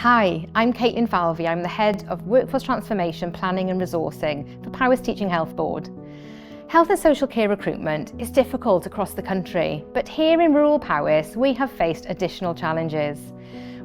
Hi, I'm Caitlin Falvey. I'm the Head of Workforce Transformation, Planning and Resourcing for Powys Teaching Health Board. Health and social care recruitment is difficult across the country, but here in rural Powys we have faced additional challenges.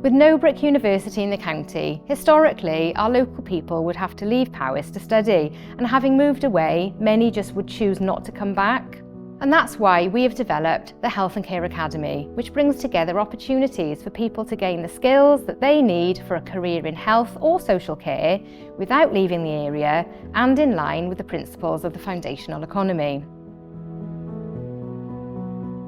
With no brick university in the county, historically our local people would have to leave Powys to study, and having moved away, many just would choose not to come back. And that's why we have developed the Health and Care Academy, which brings together opportunities for people to gain the skills that they need for a career in health or social care without leaving the area and in line with the principles of the foundational economy.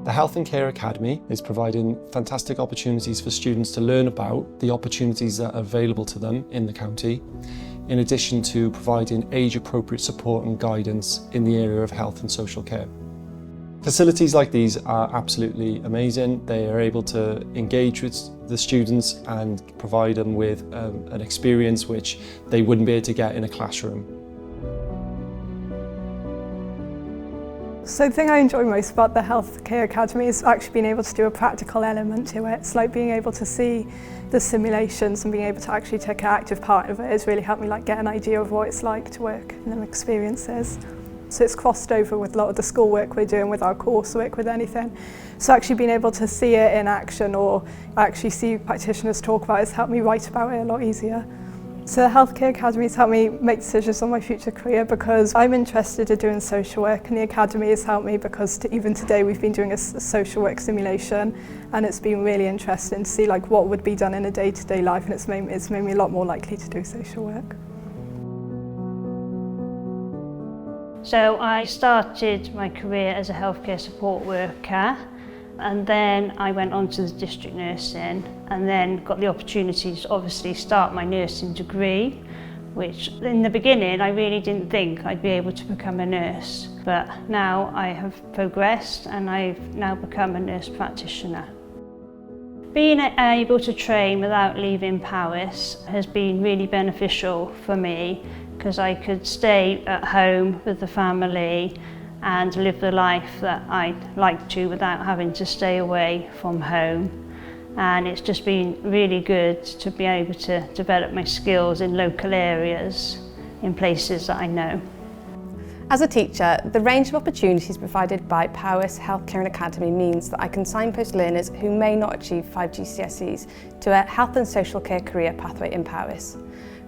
The Health and Care Academy is providing fantastic opportunities for students to learn about the opportunities that are available to them in the county, in addition to providing age-appropriate support and guidance in the area of health and social care. Facilities like these are absolutely amazing. They are able to engage with the students and provide them with an experience which they wouldn't be able to get in a classroom. So the thing I enjoy most about the Health Care Academy is actually being able to do a practical element to it. It's like being able to see the simulations and being able to actually take an active part of it has really helped me get an idea of what it's like to work in them experiences. So it's crossed over with a lot of the schoolwork we're doing, with our coursework, with anything. So actually being able to see it in action or actually see practitioners talk about it has helped me write about it a lot easier. So the Healthcare Academy has helped me make decisions on my future career because I'm interested in doing social work, and the Academy has helped me because even today we've been doing a social work simulation, and it's been really interesting to see what would be done in a day-to-day life, and it's made me a lot more likely to do social work. So I started my career as a healthcare support worker, and then I went on to the district nursing, and then got the opportunity to obviously start my nursing degree, which in the beginning I really didn't think I'd be able to become a nurse, but now I have progressed and I've now become a nurse practitioner. Being able to train without leaving Powys has been really beneficial for me, because I could stay at home with the family and live the life that I'd like to without having to stay away from home. And it's just been really good to be able to develop my skills in local areas, in places that I know. As a teacher, the range of opportunities provided by Powys Healthcare Academy means that I can signpost learners who may not achieve 5 GCSEs to a health and social care career pathway in Powys,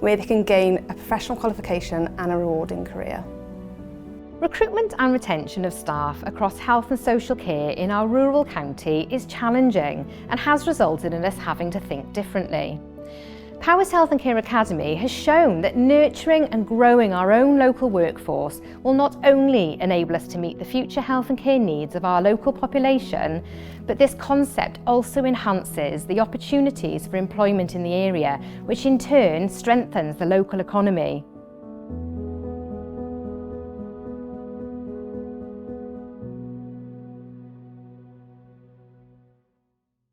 where they can gain a professional qualification and a rewarding career. Recruitment and retention of staff across health and social care in our rural county is challenging and has resulted in us having to think differently. Powys Health and Care Academy has shown that nurturing and growing our own local workforce will not only enable us to meet the future health and care needs of our local population, but this concept also enhances the opportunities for employment in the area, which in turn strengthens the local economy.